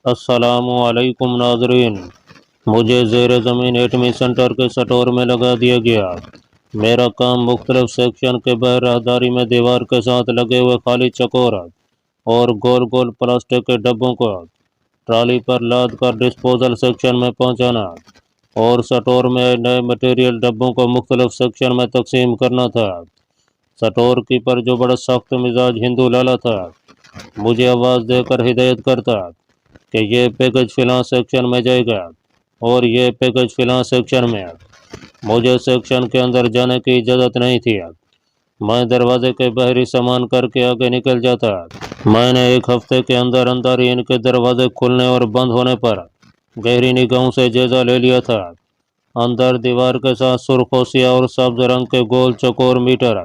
السلام علیکم ناظرین، مجھے زیر زمین ایٹمی سینٹر کے سٹور میں لگا دیا گیا۔ میرا کام مختلف سیکشن کے بغیر راہداری میں دیوار کے ساتھ لگے ہوئے خالی چکور اور گول گول پلاسٹک کے ڈبوں کو ٹرالی پر لاد کر ڈسپوزل سیکشن میں پہنچانا اور سٹور میں نئے مٹیریل ڈبوں کو مختلف سیکشن میں تقسیم کرنا تھا۔ سٹور کیپر جو بڑا سخت مزاج ہندو لالا تھا، مجھے آواز دے کر ہدایت کرتا کہ یہ پیکج فلاں سیکشن میں جائے گا اور یہ پیکج فلاں سیکشن میں۔ مجھے سیکشن کے اندر جانے کی اجازت نہیں تھی۔ میں دروازے کے باہری سامان کر کے آگے نکل جاتا۔ میں نے ایک ہفتے کے اندر اندر ہی ان کے دروازے کھلنے اور بند ہونے پر گہری نگاہوں سے جائزہ لے لیا تھا۔ اندر دیوار کے ساتھ سرخ و سیاہ اور سبز رنگ کے گول چکور میٹر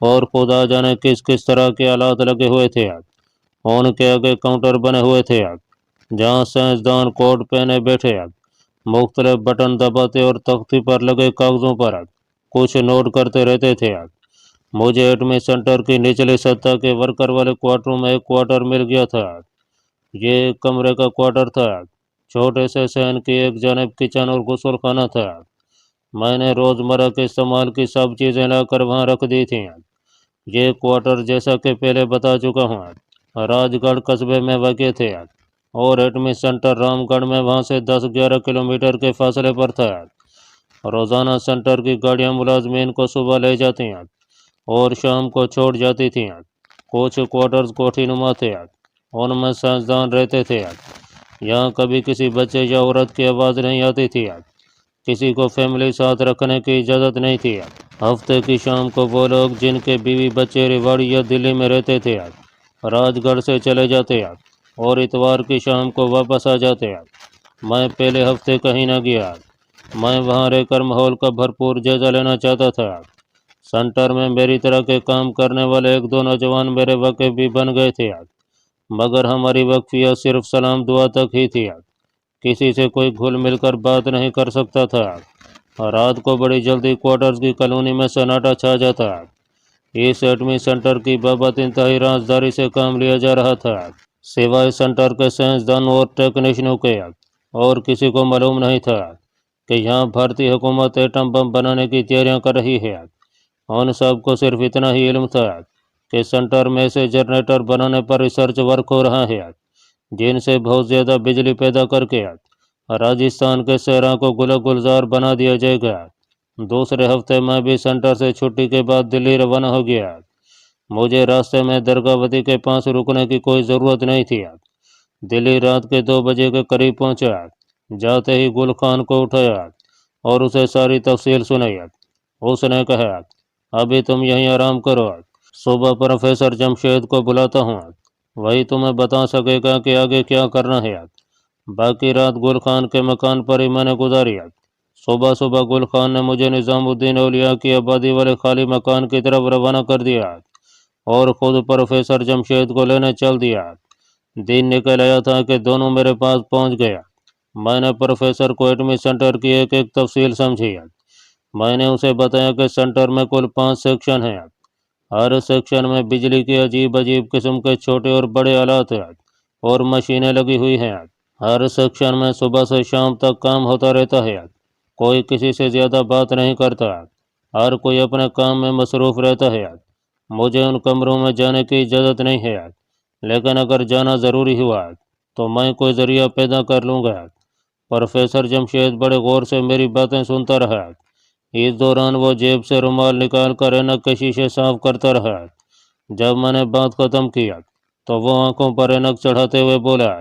اور خدا جانے کس کس طرح کے آلات لگے ہوئے تھے۔ ان کے آگے کاؤنٹر بنے ہوئے تھے جہاں سائنسدان کوٹ پہنے بیٹھے مختلف بٹن دباتے اور تختی پر لگے کاغذوں پر کچھ نوٹ کرتے رہتے تھے۔ مجھے ایٹمی سینٹر کی نچلی سطح کے ورکر والے کوارٹروں میں ایک کوارٹر مل گیا تھا۔ یہ ایک کمرے کا کوارٹر تھا۔ چھوٹے سے صحن کی ایک جانب کچن اور غسل خانہ تھا۔ میں نے روزمرہ کے استعمال کی سب چیزیں لا کر وہاں رکھ دی تھیں۔ یہ کوارٹر جیسا کہ پہلے بتا چکا ہوں راج گڑھ قصبے میں واقع تھے اور ایٹمی سینٹر رام گڑھ میں وہاں سے 10-11 کلومیٹر کے فاصلے پر تھا۔ روزانہ سینٹر کی گاڑیاں ملازمین کو صبح لے جاتی اور شام کو چھوڑ جاتی تھیں۔ کچھ کوارٹرز کوٹھی نما تھے، ان میں سائنسدان رہتے تھے۔ یہاں کبھی کسی بچے یا عورت کی آواز نہیں آتی تھی۔ کسی کو فیملی ساتھ رکھنے کی اجازت نہیں تھی۔ ہفتے کی شام کو وہ لوگ جن کے بیوی بچے ریواڑی یا دلی میں رہتے تھے راج گڑھ سے چلے جاتے اور اتوار کی شام کو واپس آ جاتے۔ میں پہلے ہفتے کہیں نہ گیا۔ میں وہاں رہ کر ماحول کا بھرپور جائزہ لینا چاہتا تھا۔ سینٹر میں میری طرح کے کام کرنے والے ایک دو نوجوان میرے واقف بھی بن گئے تھے، مگر ہماری وقفیت صرف سلام دعا تک ہی تھی۔ کسی سے کوئی گھل مل کر بات نہیں کر سکتا تھا۔ رات کو بڑی جلدی کوارٹرز کی کالونی میں سناٹا چھا جاتا۔ اس ایٹمی سینٹر کی بابت انتہائی رازداری سے کام لیا جا رہا تھا، سوائے سینٹر کے سائنسدانوں اور ٹیکنیشینوں کے، اور کسی کو معلوم نہیں تھا کہ یہاں بھارتی حکومت ایٹم بم بنانے کی تیاریاں کر رہی ہے۔ ان سب کو صرف اتنا ہی علم تھا کہ سینٹر میں سے جنریٹر بنانے پر ریسرچ ورک ہو رہا ہے جن سے بہت زیادہ بجلی پیدا کر کے راجستھان کے صحرا کو گلہ گلزار بنا دیا جائے گا۔ دوسرے ہفتے میں بھی سینٹر سے چھٹی کے بعد دلی روانہ ہو گیا۔ مجھے راستے میں درگاوتی کے پاس رکنے کی کوئی ضرورت نہیں تھی۔ دلی رات کے 2 بجے کے قریب پہنچا۔ جاتے ہی گل خان کو اٹھایا اور اسے ساری تفصیل سنائی۔ اس نے کہا، ابھی تم یہیں آرام کرو، صبح پروفیسر جمشید کو بلاتا ہوں، وہی تمہیں بتا سکے گا کہ آگے کیا کرنا ہے۔ باقی رات گل خان کے مکان پر ہی میں نے گزاری۔ صبح صبح گل خان نے مجھے نظام الدین اولیاء کی آبادی والے خالی مکان کی طرف روانہ کر دیا اور خود پروفیسر جمشید کو لینے چل دیا۔ دن نکل آیا تھا کہ دونوں میرے پاس پہنچ گیا۔ میں نے پروفیسر کو ایٹمی سینٹر کی ایک ایک تفصیل سمجھی۔ میں نے اسے بتایا کہ سینٹر میں کل 5 سیکشن ہیں۔ ہر سیکشن میں بجلی کی عجیب عجیب قسم کے چھوٹے اور بڑے آلات اور مشینیں لگی ہوئی ہیں۔ ہر سیکشن میں صبح سے شام تک کام ہوتا رہتا ہے۔ کوئی کسی سے زیادہ بات نہیں کرتا، ہر کوئی اپنے کام میں مصروف رہتا ہے۔ مجھے ان کمروں میں جانے کی اجازت نہیں ہے، لیکن اگر جانا ضروری ہوا تو میں کوئی ذریعہ پیدا کر لوں گا۔ پروفیسر جمشید بڑے غور سے میری باتیں سنتا رہا۔ اس دوران وہ جیب سے رومال نکال کر اینک کے شیشے صاف کرتا رہا۔ جب میں نے بات ختم کیا تو وہ آنکھوں پر اینک چڑھاتے ہوئے بولا،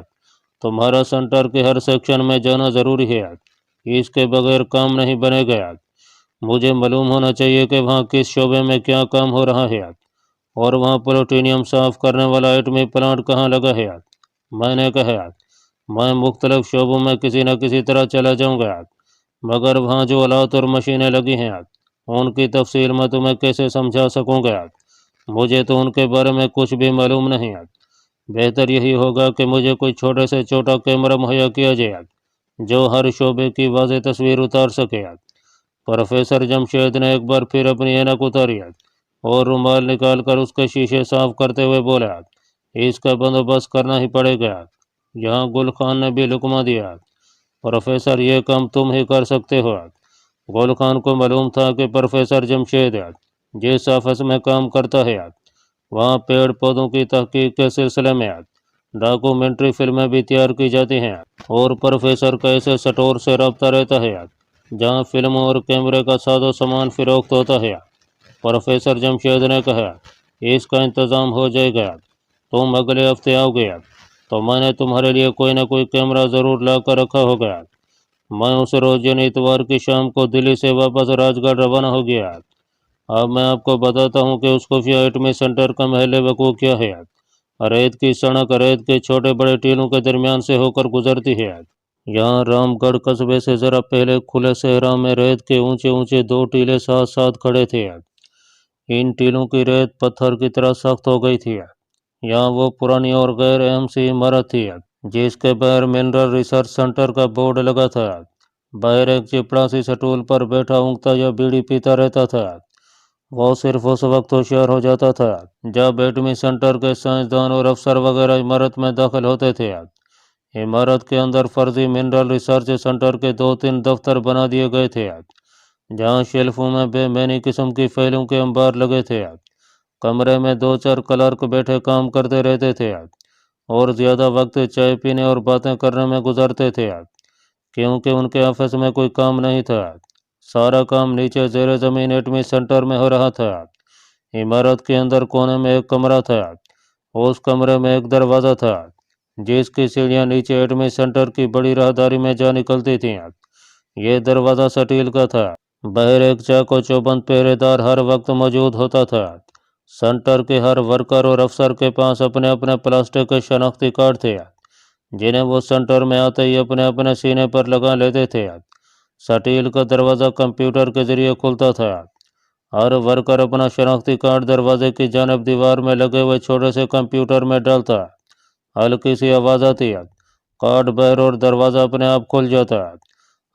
تمہارا سینٹر کے ہر سیکشن میں جانا ضروری ہے، اس کے بغیر کام نہیں بنے گا۔ مجھے معلوم ہونا چاہیے کہ وہاں کس شعبے میں کیا کام ہو رہا ہے اور وہاں پلوٹینیم صاف کرنے والا ایٹمی پلانٹ کہاں لگا ہے۔ میں نے کہا، میں مختلف شعبوں میں کسی نہ کسی طرح چلا جاؤں گا، مگر وہاں جو آلات اور مشینیں لگی ہیں ان کی تفصیل میں تمہیں کیسے سمجھا سکوں گا؟ مجھے تو ان کے بارے میں کچھ بھی معلوم نہیں۔ بہتر یہی ہوگا کہ مجھے کوئی چھوٹے سے چھوٹا کیمرہ مہیا کیا جائے جو ہر شعبے کی واضح تصویر اتار سکے۔ پروفیسر جمشید نے ایک بار پھر اپنی اینک اتاری اور رومال نکال کر اس کے شیشے صاف کرتے ہوئے بولا، اس کا بندوبست کرنا ہی پڑے گا۔ یہاں گل خان نے بھی لکمہ دیا، پروفیسر یہ کام تم ہی کر سکتے ہو۔ گل خان کو معلوم تھا کہ پروفیسر جمشید جس آفس میں کام کرتا ہے وہاں پیڑ پودوں کی تحقیق کے سلسلے میں ڈاکومنٹری فلمیں بھی تیار کی جاتی ہیں، اور پروفیسر کا ایسے سٹور سے رابطہ رہتا ہے جہاں فلموں اور کیمرے کا ساز و سامان فروخت ہوتا ہے۔ پروفیسر جمشید نے کہا، اس کا انتظام ہو جائے گا، تم اگلے ہفتے آؤ گے تو میں نے تمہارے لیے کوئی نہ کوئی کیمرہ ضرور لا کر رکھا ہوگا۔ میں اس روز یعنی اتوار کی شام کو دلی سے واپس راج گڑھ روانہ ہو گیا۔ اب میں آپ کو بتاتا ہوں کہ اس خفیہ ایٹمی سینٹر کا محل وقوع کیا ہے۔ ریت کی سڑک ریت کے چھوٹے بڑے ٹیلوں کے درمیان سے ہو کر گزرتی ہے۔ یہاں رام گڑھ قصبے سے ذرا پہلے کھلے صحرا میں ریت کے اونچے اونچے دو ٹیلے ساتھ ساتھ کھڑے تھے۔ ان ٹیلوں کی ریت پتھر کی طرح سخت ہو گئی تھی۔ یہاں وہ پرانی اور غیر اہم سی عمارت تھی جس کے باہر منرل ریسرچ سینٹر کا بورڈ لگا تھا۔ باہر ایک چپڑا سی سٹول پر بیٹھا اونگتا یا بیڑی پیتا رہتا تھا۔ وہ صرف اس وقت ہوشیار ہو جاتا تھا جب ایٹمی سینٹر کے سائنسدان اور افسر وغیرہ عمارت میں داخل ہوتے تھے۔ عمارت کے اندر فرضی منرل ریسرچ سینٹر کے 2-3 دفتر بنا دیے گئے تھے جہاں شیلفوں میں بے معنی قسم کی فائلوں کے انبار لگے تھے۔ کمرے میں 2-4 کلرک بیٹھے کام کرتے رہتے تھے اور زیادہ وقت چائے پینے اور باتیں کرنے میں گزرتے تھے کیونکہ ان کے آفس میں کوئی کام نہیں تھا۔ سارا کام نیچے زیر زمین ایٹمی سینٹر میں ہو رہا تھا۔ عمارت کے اندر کونے میں ایک کمرہ تھا، اس کمرے میں ایک دروازہ تھا جس کی سیڑھیاں نیچے ایٹمی سینٹر کی بڑی راہداری میں جا نکلتی تھیں۔ یہ دروازہ سٹیل کا تھا، باہر ایک چاق و چوبند پہرے دار ہر وقت موجود ہوتا تھا۔ سینٹر کے ہر ورکر اور افسر کے پاس اپنے اپنے پلاسٹک کے شناختی کارڈ تھے جنہیں وہ سینٹر میں آتے ہی اپنے اپنے سینے پر لگا لیتے تھے۔ سٹیل کا دروازہ کمپیوٹر کے ذریعے کھلتا تھا۔ ہر ورکر اپنا شناختی کارڈ دروازے کی جانب دیوار میں لگے ہوئے چھوٹے سے کمپیوٹر میں ڈالتا۔ ہلکی سی آواز آتی، کارڈ باہر اور دروازہ اپنے آپ کھل جاتا۔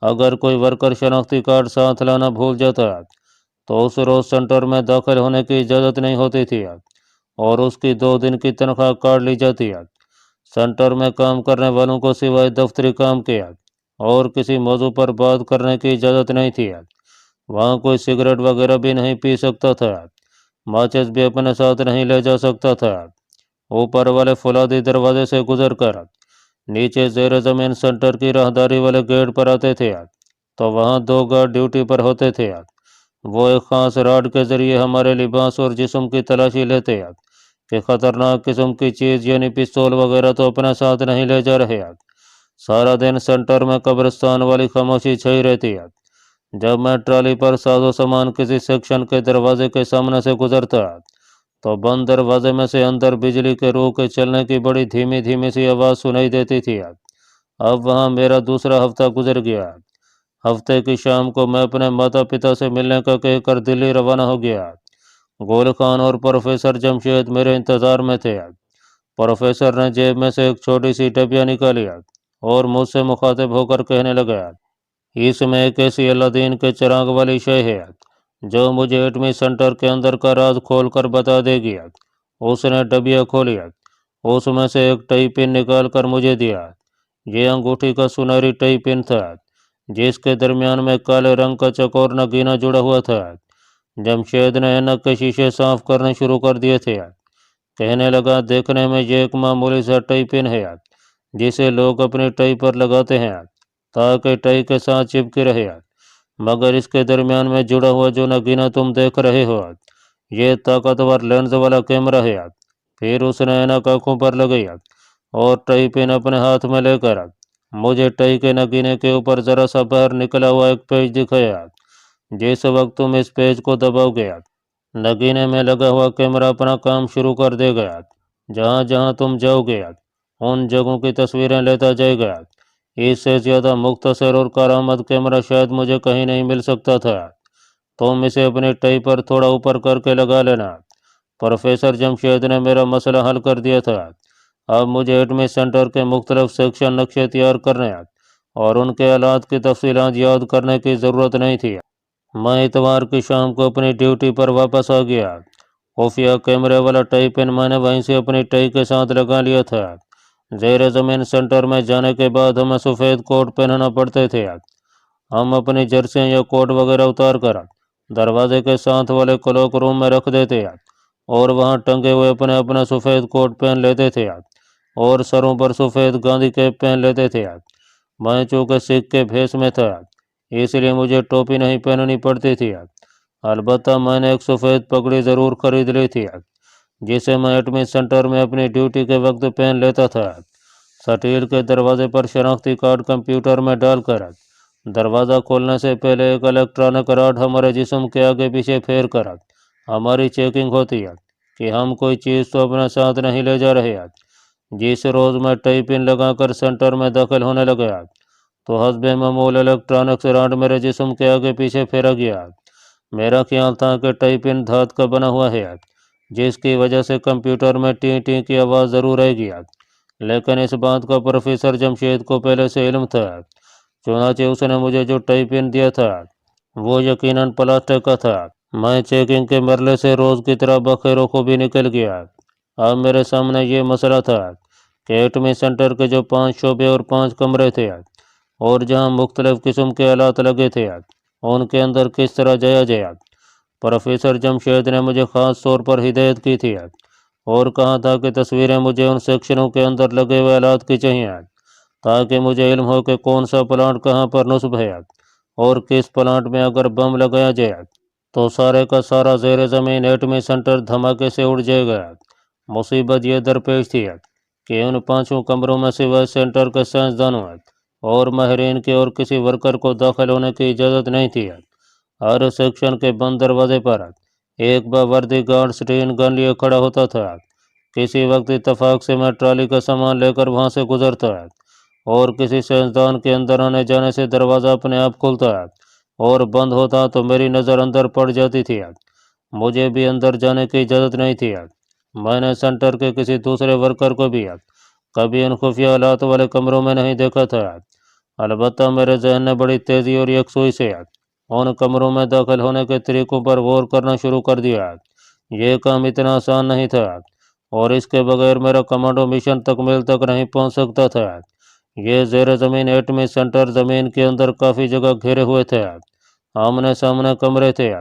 اگر کوئی ورکر شناختی کارڈ ساتھ لانا بھول جاتا تو اس روز سینٹر میں داخل ہونے کی اجازت نہیں ہوتی تھی اور اس کی 2 دن کی تنخواہ کاٹ لی جاتی۔ سینٹر میں کام کرنے والوں کو سوائے دفتری کام کے اور کسی موضوع پر بات کرنے کی اجازت نہیں تھی۔ وہاں کوئی سگریٹ وغیرہ بھی نہیں پی سکتا تھا، ماچس بھی اپنے ساتھ نہیں لے جا سکتا تھا۔ اوپر والے فولادی دروازے سے گزر کر نیچے زیر زمین سینٹر کی راہداری والے گیٹ پر آتے تھے تو وہاں 2 گارڈ ڈیوٹی پر ہوتے تھے۔ وہ ایک خاص راڈ کے ذریعے ہمارے لباس اور جسم کی تلاشی لیتے کہ خطرناک قسم کی چیز یعنی پستول وغیرہ تو اپنے ساتھ نہیں لے جا رہے۔ سارا دن سینٹر میں قبرستان والی خاموشی چھائی رہتی۔ جب میں ٹرالی پر ساز و سامان کسی سیکشن کے دروازے کے سامنے سے گزرتا تو بند دروازے میں سے اندر بجلی کے روح کے چلنے کی بڑی دھیمی دھیمی سی آواز سنائی دیتی تھی۔ اب وہاں میرا دوسرا ہفتہ گزر گیا۔ ہفتے کی شام کو میں اپنے ماتا پتا سے ملنے کا کہہ کر دلی روانہ ہو گیا۔ گول خان اور پروفیسر جمشید میرے انتظار میں تھے۔ پروفیسر نے جیب میں سے ایک چھوٹی سی ڈبیا نکالی اور مجھ سے مخاطب ہو کر کہنے لگا، اس میں ایک ایسی الادین کے چراغ والی شے ہے جو مجھے ایٹمی سینٹر کے اندر کا راز کھول کر بتا دے گی۔ اس نے ڈبیا کھولی، اس میں سے ایک ٹئی پن نکال کر مجھے دیا۔ یہ انگوٹھی کا سنہری ٹئی پن تھا جس کے درمیان میں کالے رنگ کا چکور نگینہ جڑا ہوا تھا۔ جمشید نے اینک کے شیشے صاف کرنے شروع کر دیے تھے۔ کہنے لگا، دیکھنے میں یہ ایک معمولی سا ٹئی پن ہے جسے لوگ اپنی ٹئی پر لگاتے ہیں تاکہ ٹئی کے ساتھ چپکی رہے، مگر اس کے درمیان میں جڑا ہوا جو نگینہ تم دیکھ رہے ہو یہ طاقتور لینز والا کیمرہ ہے۔ پھر اس نے اینک آنکھوں پر لگائی اور ٹئی پن اپنے ہاتھ میں لے کر مجھے ٹئی کے نگینے کے اوپر ذرا سا باہر نکلا ہوا ایک پیج دکھایا۔ جس وقت تم اس پیج کو دباؤ گے نگینے میں لگا ہوا کیمرہ اپنا کام شروع کر دے گا۔ جہاں جہاں تم جاؤ گے ان جگہوں کی تصویریں لیتا جائے گا۔ اس سے زیادہ مختصر اور کارآمد کیمرہ شاید مجھے کہیں نہیں مل سکتا تھا۔ تم اسے اپنی ٹئی پر تھوڑا اوپر کر کے لگا لینا۔ پروفیسر جمشید نے میرا مسئلہ حل کر دیا تھا۔ اب مجھے ایٹمی سینٹر کے مختلف سیکشن نقشے تیار کرنے اور ان کے آلات کی تفصیلات یاد کرنے کی ضرورت نہیں تھی۔ میں اتوار کی شام کو اپنی ڈیوٹی پر واپس آ گیا۔ خفیہ کیمرے والا ٹئی پن میں نے وہیں سے اپنی ٹئی کے ساتھ لگا لیا تھا زیر زمین سینٹر میں جانے کے بعد ہمیں سفید کوٹ پہننا پڑتے تھے۔ ہم اپنی جرسیاں یا کوٹ وغیرہ اتار کر دروازے کے ساتھ والے کلوک روم میں رکھ دیتے اور وہاں ٹنگے ہوئے اپنے اپنا سفید کوٹ پہن لیتے تھے اور سروں پر سفید گاندھی کیپ پہن لیتے تھے۔ میں چونکہ سکھ کے بھیس میں تھا اس لیے مجھے ٹوپی نہیں پہننی پڑتی تھی، البتہ میں نے ایک سفید پگڑی ضرور خرید لی تھی جسے میں ایٹمی سینٹر میں اپنی ڈیوٹی کے وقت پہن لیتا تھا۔ سٹیل کے دروازے پر شناختی کارڈ کمپیوٹر میں ڈال کر دروازہ کھولنے سے پہلے ایک الیکٹرانک راڈ ہمارے جسم کے آگے پیچھے پھیر کر ہماری چیکنگ ہوتی ہے کہ ہم کوئی چیز تو اپنے ساتھ نہیں لے جا رہے۔ جس روز میں ٹائی پن لگا کر سینٹر میں داخل ہونے لگا تو حسب معمول الیکٹرانک راڈ میرے جسم کے آگے پیچھے پھیرا گیا۔ میرا خیال تھا کہ ٹائی پن دھات کا بنا ہوا ہے جس کی وجہ سے کمپیوٹر میں ٹی ٹی کی آواز ضرور آئے گی، لیکن اس بات کا پروفیسر جمشید کو پہلے سے علم تھا، چنانچہ اس نے مجھے جو ٹائی پن دیا تھا وہ یقیناً پلاسٹک کا تھا۔ میں چیکنگ کے مرلے سے روز کی طرح بخیر و خوبی نکل گیا۔ اب میرے سامنے یہ مسئلہ تھا کہ ایٹمی سینٹر کے جو 5 شعبے اور 5 کمرے تھے اور جہاں مختلف قسم کے آلات لگے تھے ان کے اندر کس طرح جایا جائے۔ پروفیسر جمشید نے مجھے خاص طور پر ہدایت کی تھی اور کہا تھا کہ تصویریں مجھے ان سیکشنوں کے اندر لگے ہوئے آلات کی چاہیے تاکہ مجھے علم ہو کہ کون سا پلانٹ کہاں پر نصب ہے اور کس پلانٹ میں اگر بم لگایا جائے تو سارے کا سارا زیر زمین ایٹمی سینٹر دھماکے سے اڑ جائے گا۔ مصیبت یہ درپیش تھی کہ ان 5 کمروں میں سوائے سینٹر کے سائنسدانوں اور ماہرین کے اور کسی ورکر کو داخل ہونے کی اجازت نہیں تھی۔ ہر سیکشن کے بند دروازے پر ایک باوردی گارڈ سٹین گن لیے کھڑا ہوتا تھا۔ کسی وقت اتفاق سے میں ٹرالی کا سامان لے کر وہاں سے گزرتا اور کسی سائنسدان کے اندر آنے جانے سے دروازہ اپنے آپ کھلتا اور بند ہوتا تو میری نظر اندر پڑ جاتی تھی۔ مجھے بھی اندر جانے کی اجازت نہیں تھی۔ میں نے سینٹر کے کسی دوسرے ورکر کو بھی کبھی ان خفیہ آلات والے کمروں میں نہیں دیکھا تھا، البتہ میرے ذہن نے بڑی تیزی اور یکسوئی سے ان کمروں میں داخل ہونے کے طریقوں پر غور کرنا شروع کر دیا۔ یہ کام اتنا آسان نہیں تھا اور اس کے بغیر میرا کمانڈو مشن تکمیل تک نہیں پہنچ سکتا تھا۔ یہ زیر زمین ایٹمی سینٹر زمین کے اندر کافی جگہ گھیرے ہوئے تھے۔ آمنے سامنے کمرے تھے،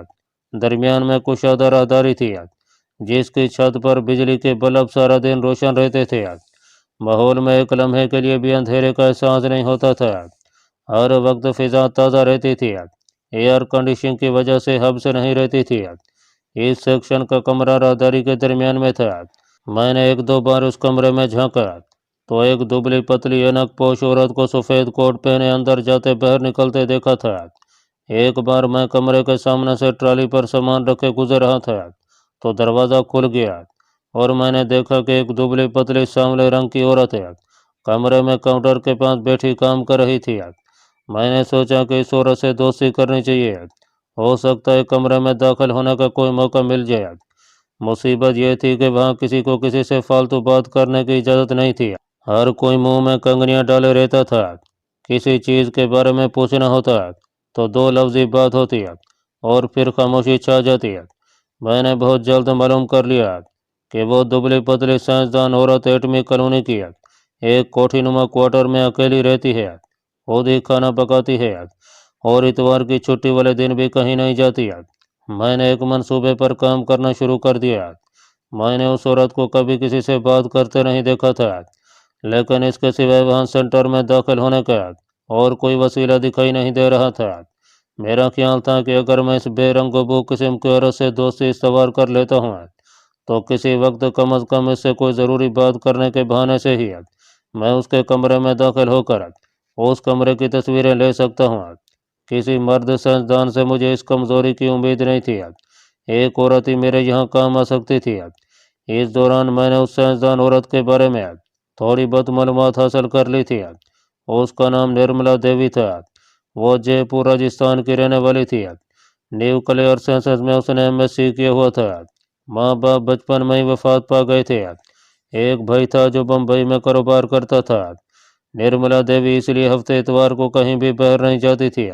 درمیان میں کشادہ راہداری تھی جس کی چھت پر بجلی کے بلب سارا دن روشن رہتے تھے۔ ماحول میں ایک لمحے کے لیے بھی اندھیرے کا احساس نہیں ہوتا تھا، ہر وقت فضا تازہ رہتی تھی، ایئر کنڈیشننگ کی وجہ سے حبس نہیں رہتی تھی۔ اس سیکشن کا کمرہ راہداری کے درمیان میں تھا۔ میں نے 1-2 بار اس کمرے میں جھانکا تو ایک دبلی پتلی اینک پوش عورت کو سفید کوٹ پہنے اندر جاتے باہر نکلتے دیکھا تھا۔ ایک بار میں کمرے کے سامنے سے ٹرالی پر سامان رکھے گزر رہا تھا تو دروازہ کھل گیا اور میں نے دیکھا کہ ایک دبلی پتلی سانولے رنگ کی عورت کمرے میں کاؤنٹر کے پاس بیٹھی کام کر رہی تھی۔ میں نے سوچا کہ اس عورت سے دوستی کرنی چاہیے، ہو سکتا ہے کمرے میں داخل ہونے کا کوئی موقع مل جائے۔ مصیبت یہ تھی کہ وہاں کسی کو کسی سے فالتو بات کرنے کی اجازت نہیں تھی، ہر کوئی منہ میں کنگنیاں ڈالے رہتا تھا۔ کسی چیز کے بارے میں پوچھنا ہوتا تو 2 لفظی بات ہوتی اور پھر خاموشی چھا جاتی۔ میں نے بہت جلد معلوم کر لیا کہ وہ دبلی پتلی سائنسدان عورت ایٹمی کالونی کی ایک کوٹھی نما کوارٹر میں اکیلی رہتی ہے، خود ہی کھانا پکاتی ہے اور اتوار کی چھٹی والے دن بھی کہیں نہیں جاتی۔ میں نے ایک منصوبے پر کام کرنا شروع کر دیا۔ میں نے اس عورت کو کبھی کسی سے بات کرتے نہیں دیکھا تھا، لیکن اس کے سوائے وہاں سینٹر میں داخل ہونے کا اور کوئی وسیلہ دکھائی نہیں دے رہا تھا۔ میرا خیال تھا کہ اگر میں اس بے رنگ و بو قسم کی عورت سے دوستی استوار کر لیتا ہوں تو کسی وقت کم از کم اس سے کوئی ضروری بات کرنے کے بہانے سے ہی میں اس کے کمرے میں داخل ہو کر اس کمرے کی تصویریں لے سکتا ہوں۔ کسی مرد سائنسدان سے مجھے اس کمزوری کی امید نہیں تھی، ایک عورت ہی میرے یہاں کام آ سکتی تھی۔ اس دوران میں نے اس سائنسدان عورت کے بارے میں تھوڑی بہت معلومات حاصل کر لی تھی۔ اس کا نام نرملا دیوی تھا، وہ جے پور راجستھان کی رہنے والی تھی۔ نیوکلیئر سائنسز میں اس نے MSc کیا ہوا تھا۔ ماں باپ بچپن میں ہی وفات پا گئے تھے۔ ایک بھائی تھا جو بمبئی میں کاروبار کرتا تھا۔ نرملا دیوی اس لیے ہفتے اتوار کو کہیں بھی باہر نہیں جاتی تھی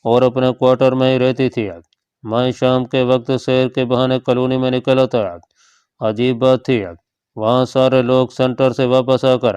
اور اپنے کوارٹر میں ہی رہتی تھی۔ میں شام کے وقت سیر کے بہانے کالونی میں نکلا تھا۔ عجیب بات تھی، وہاں سارے لوگ سینٹر سے واپس آ کر